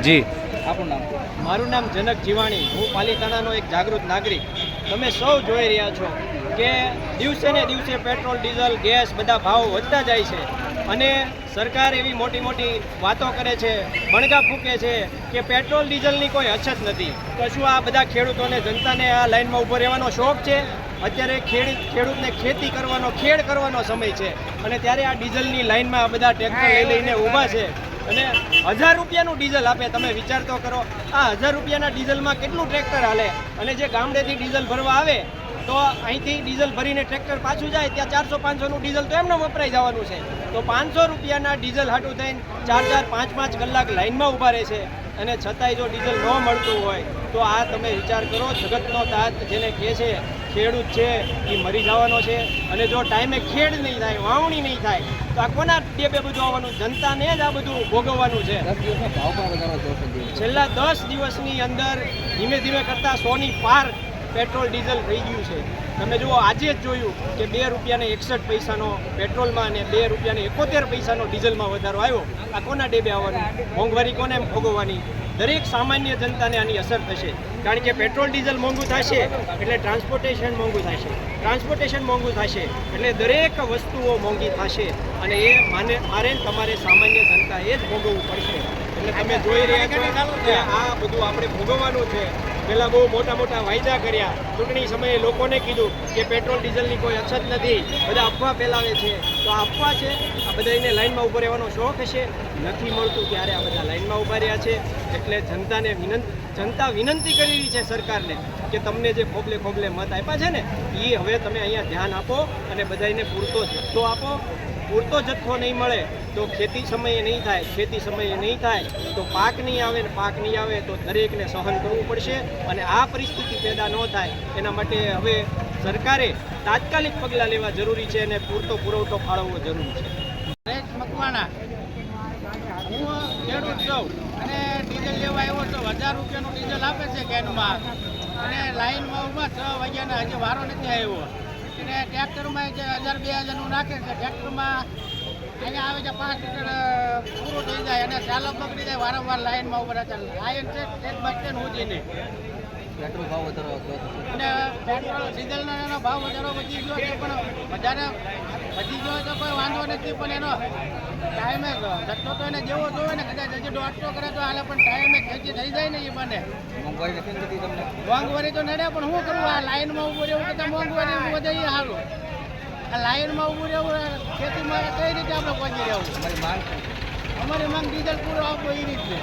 જી, આપણું નામ? મારું નામ જનક જીવાણી, હું પાલિતાણાનો એક જાગૃત નાગરિક. તમે સૌ જોઈ રહ્યા છો કે દિવસે ને દિવસે પેટ્રોલ, ડીઝલ, ગેસ બધા ભાવ વધતા જાય છે અને સરકાર એવી મોટી મોટી વાતો કરે છે, બણગા ફૂંકે છે કે પેટ્રોલ ડીઝલની કોઈ અછત નથી. તો શું આ બધા ખેડૂતોને, જનતાને આ લાઇનમાં ઊભો રહેવાનો શોખ છે? અત્યારે ખેડૂતને ખેતી કરવાનો, ખેડ કરવાનો સમય છે અને ત્યારે આ ડીઝલની લાઇનમાં આ બધા ટ્રેક્ટર લઈને ઊભા છે અને 1000 રૂપિયાનું ડીઝલ આપે. તમે વિચાર તો કરો, આ 1000 રૂપિયાના ડીઝલમાં કેટલું ટ્રેક્ટર હાલે? અને જે ગામડેથી ડીઝલ ભરવા આવે તો અહીંથી ડીઝલ ભરીને ટ્રેક્ટર પાછું જાય ત્યાં 400-500નું ડીઝલ તો એમને વપરાઈ જવાનું છે. તો 500 રૂપિયાના ડીઝલ હાટું થઈને 4-4, 5-5 કલાક લાઇનમાં ઊભા રહે છે અને છતાંય જો ડીઝલ ન મળતું હોય તો આ તમે વિચાર કરો. જગતનો તાત જેને કહે છે ખેડૂત છે એ મરી જવાનો છે અને જો ટાઈમે ખેડ નહીં થાય, વાવણી નહીં થાય તો આ કોના ટેબે બધું આવવાનું? જનતાને જ આ બધું ભોગવવાનું છે. 10 દિવસમાં ભાવ પણ વધારો થયો છે. છેલ્લા 10 દિવસની અંદર ધીમે ધીમે કરતાં 100ની પાર પેટ્રોલ ડીઝલ થઈ ગયું છે. તમે જુઓ, આજે જ જોયું કે 2 રૂપિયાને 61 પૈસાનો પેટ્રોલમાં અને 2 રૂપિયાને 71 પૈસાનો ડીઝલમાં વધારો આવ્યો. આ કોના ટેબે આવવાનું? મોંઘવારી કોને એમ ભોગવવાની? દરેક સામાન્ય જનતાને આની અસર થશે. કારણ કે પેટ્રોલ ડીઝલ મોંઘું થશે એટલે ટ્રાન્સપોર્ટેશન મોંઘું થશે, ટ્રાન્સપોર્ટેશન મોંઘું થશે એટલે દરેક વસ્તુઓ મોંઘી થશે અને એ મારે તમારે સામાન્ય જનતાએ જ ભોગવવું પડશે. એટલે તમે જોઈ રહ્યા છો કે આ બધું આપણે ભોગવવાનું છે. પહેલાં બહુ મોટા મોટા વાયદા કર્યા, ચૂંટણી સમયે લોકોને કીધું કે પેટ્રોલ ડીઝલની કોઈ અછત નથી, બધા અફવા ફેલાવે છે. તો આ અફવા છે. આ બધાને લાઇનમાં ઊભો રહેવાનો શોખ હશે, નથી મળતું ત્યારે આ બધા લાઇનમાં ઊભા રહ્યા છે. એટલે જનતા વિનંતી કરી રહી છે સરકારને કે તમને જે ખોબલે ખોબલે મત આપ્યા છે ને એ હવે તમે અહીંયા ધ્યાન આપો અને બધાને પૂરતો જથ્થો આપો. પૂરતો જથ્થો નહીં મળે તો ખેતી સમયે નહીં થાય, ખેતી સમયે નહીં થાય તો પાક નહીં આવે ને પાક નહીં આવે તો દરેકને સહન કરવું પડશે. અને આ પરિસ્થિતિ પેદા ન થાય એના માટે હવે સરકારે તાત્કાલિક પગલાં લેવા જરૂરી છે અને પૂરતો પુરવઠો ફાળવવો જરૂરી છે. મકવાણા, હું ખેડૂત છું અને ડીઝલ લેવા આવ્યો તો 1000 રૂપિયાનું ડીઝલ આપે છે કેનમાં અને લાઈનમાં ઊભા 6 વાગ્યાના હજી વારો નથી આવ્યો અને ટ્રેક્ટરમાં જે 1000-2000નું નાખે છે. ટ્રેક્ટરમાં અહીંયા આવે છે 5 લીટર પૂરું થઈ જાય અને ચાલક બગડી જાય. વારંવાર લાઈનમાં ઊભા રહેતા લાઈન છે એક બસ સ્ટેન્ડ સુધીની. પેટ્રોલ ભાવ વધારો થયો છે અને પેટ્રોલ ડીઝલનો એનો ભાવ વધારો વધી ગયો છે પણ વધારે વધી ગયો તો કોઈ વાંધો નથી, પણ એનો ટાઈમે જથ્થો તો એને જેવો જોઈએ ને, કદાચ હજી 150 કરે તો હાલે પણ ટાઈમે ખેતી થઈ જાય ને એ બને. મોંઘવારી નથી થતી તમને? મોંઘવારી તો નડે પણ શું કરવું? આ લાઈનમાં ઊભું રહેવું કરતાં મોંઘવારી વધે એ સારું. આ લાઈનમાં ઊભું રહેવું, ખેતીમાં કઈ રીતે આપણે પહોંચી રહેવું? તમારી માંગ? અમારી માંગ ડીઝલ પૂરો આપવો એ રીતે.